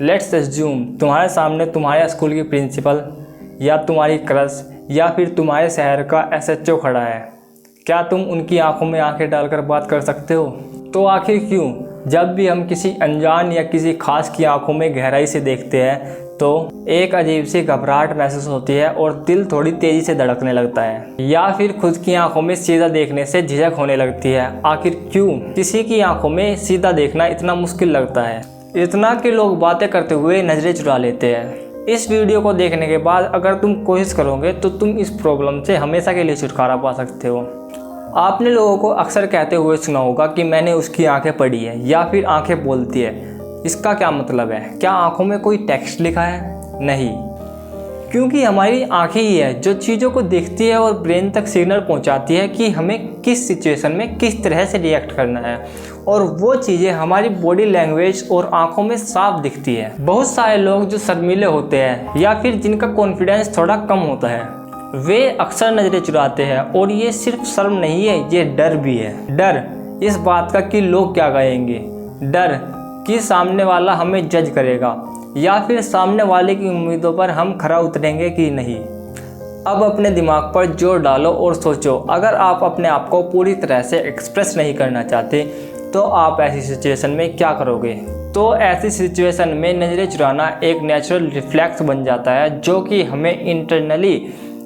Let's assume तुम्हारे सामने तुम्हारे स्कूल की प्रिंसिपल या तुम्हारी क्रश या फिर तुम्हारे शहर का एसएचओ खड़ा है। क्या तुम उनकी आंखों में आंखें डालकर बात कर सकते हो? तो आखिर क्यों जब भी हम किसी अनजान या किसी खास की आंखों में गहराई से देखते हैं तो एक अजीब सी घबराहट महसूस होती है और दिल थोड़ी तेज़ी से धड़कने लगता है, या फिर खुद की आंखों में सीधा देखने से झिझक होने लगती है। आखिर क्यों किसी की आंखों में सीधा देखना इतना मुश्किल लगता है, इतना कि लोग बातें करते हुए नज़रें चुरा लेते हैं? इस वीडियो को देखने के बाद अगर तुम कोशिश करोगे तो तुम इस प्रॉब्लम से हमेशा के लिए छुटकारा पा सकते हो। आपने लोगों को अक्सर कहते हुए सुना होगा कि मैंने उसकी आंखें पढ़ी है या फिर आंखें बोलती है। इसका क्या मतलब है? क्या आंखों में कोई टेक्स्ट लिखा है? नहीं, क्योंकि हमारी आंखें ही है जो चीज़ों को देखती है और ब्रेन तक सिग्नल पहुंचाती है कि हमें किस सिचुएशन में किस तरह से रिएक्ट करना है, और वो चीज़ें हमारी बॉडी लैंग्वेज और आंखों में साफ दिखती है। बहुत सारे लोग जो शर्मीले होते हैं या फिर जिनका कॉन्फिडेंस थोड़ा कम होता है, वे अक्सर नज़रें चुराते हैं, और ये सिर्फ शर्म नहीं है, ये डर भी है। डर इस बात का कि लोग क्या कहेंगे, डर कि सामने वाला हमें जज करेगा, या फिर सामने वाले की उम्मीदों पर हम खरा उतरेंगे कि नहीं। अब अपने दिमाग पर जोर डालो और सोचो, अगर आप अपने आप को पूरी तरह से एक्सप्रेस नहीं करना चाहते तो आप ऐसी सिचुएशन में क्या करोगे? तो ऐसी सिचुएशन में नज़रें चुराना एक नेचुरल रिफ्लेक्स बन जाता है जो कि हमें इंटरनली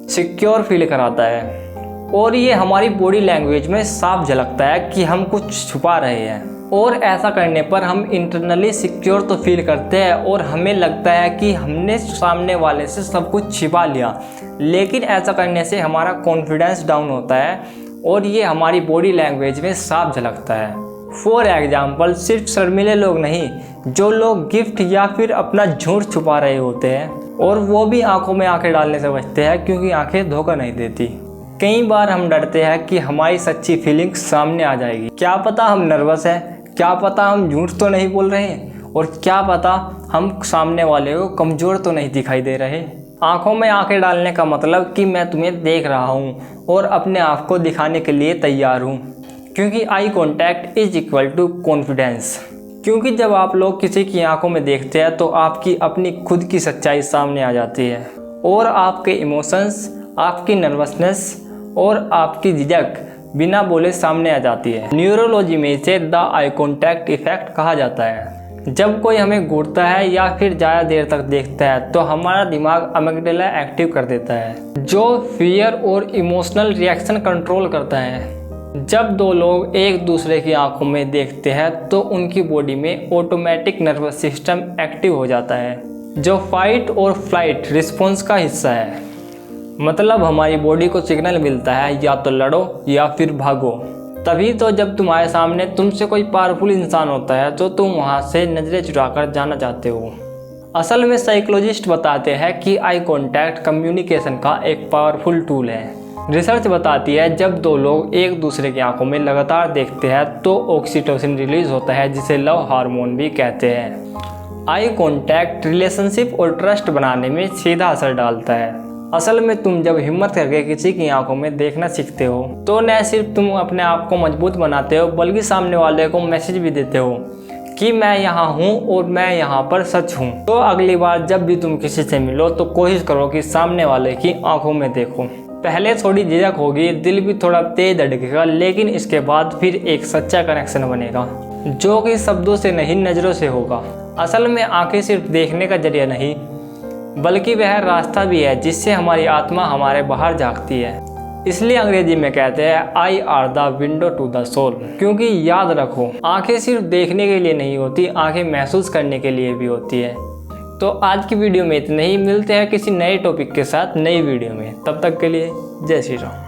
सिक्योर फील कराता है, और ये हमारी बॉडी लैंग्वेज में साफ झलकता है कि हम कुछ छुपा रहे हैं। और ऐसा करने पर हम इंटरनली सिक्योर तो फील करते हैं और हमें लगता है कि हमने सामने वाले से सब कुछ छिपा लिया, लेकिन ऐसा करने से हमारा कॉन्फिडेंस डाउन होता है और ये हमारी बॉडी लैंग्वेज में साफ झलकता है। फॉर एग्जाम्पल, सिर्फ शर्मीले लोग नहीं, जो लोग गिफ्ट या फिर अपना झूठ छुपा रहे होते हैं, और वो भी आंखों में आंखें डालने से बचते हैं क्योंकि आंखें धोखा नहीं देती। कई बार हम डरते हैं कि हमारी सच्ची फीलिंग्स सामने आ जाएगी। क्या पता हम नर्वस हैं, क्या पता हम झूठ तो नहीं बोल रहे हैं, और क्या पता हम सामने वाले को कमज़ोर तो नहीं दिखाई दे रहे। आंखों में आंखें डालने का मतलब कि मैं तुम्हें देख रहा हूँ और अपने आप को दिखाने के लिए तैयार हूँ, क्योंकि eye contact is equal to confidence. क्योंकि जब आप लोग किसी की आंखों में देखते हैं तो आपकी अपनी खुद की सच्चाई सामने आ जाती है, और आपके इमोशंस, आपकी नर्वसनेस और आपकी झिझक बिना बोले सामने आ जाती है। न्यूरोलॉजी में इसे द आई कॉन्टैक्ट इफेक्ट कहा जाता है। जब कोई हमें घूरता है या फिर ज़्यादा देर तक देखता है तो हमारा दिमाग अमिगडाला एक्टिव कर देता है, जो फियर और इमोशनल रिएक्शन कंट्रोल करता है। जब दो लोग एक दूसरे की आंखों में देखते हैं तो उनकी बॉडी में ऑटोमेटिक नर्वस सिस्टम एक्टिव हो जाता है, जो फाइट और फ्लाइट रिस्पॉन्स का हिस्सा है। मतलब हमारी बॉडी को सिग्नल मिलता है या तो लड़ो या फिर भागो। तभी तो जब तुम्हारे सामने तुमसे कोई पावरफुल इंसान होता है तो तुम वहां से नज़रें चुराकर जाना चाहते हो। असल में साइकोलॉजिस्ट बताते हैं कि आई कॉन्टैक्ट कम्युनिकेशन का एक पावरफुल टूल है। रिसर्च बताती है जब दो लोग एक दूसरे की आंखों में लगातार देखते हैं तो ऑक्सीटोसिन रिलीज होता है, जिसे लव हार्मोन भी कहते हैं। आई कॉन्टैक्ट रिलेशनशिप और ट्रस्ट बनाने में सीधा असर डालता है। असल में तुम जब हिम्मत करके किसी की आंखों में देखना सीखते हो तो न सिर्फ तुम अपने आप को मजबूत बनाते हो, बल्कि सामने वाले को मैसेज भी देते हो कि मैं यहाँ हूँ और मैं यहाँ पर सच हूँ। तो अगली बार जब भी तुम किसी से मिलो तो कोशिश करो कि सामने वाले की आंखों में देखो। पहले थोड़ी झिझक होगी, दिल भी थोड़ा तेज धड़केगा, लेकिन इसके बाद फिर एक सच्चा कनेक्शन बनेगा जो कि शब्दों से नहीं, नज़रों से होगा। असल में आंखें सिर्फ देखने का जरिया नहीं, बल्कि वह रास्ता भी है जिससे हमारी आत्मा हमारे बाहर झांकती है। इसलिए अंग्रेजी में कहते हैं eye are the window to the soul. क्योंकि याद रखो, आंखें सिर्फ देखने के लिए नहीं होती, आंखें महसूस करने के लिए भी होती है। तो आज की वीडियो में इतना ही। मिलते हैं किसी नए टॉपिक के साथ नई वीडियो में। तब तक के लिए जय श्री राम।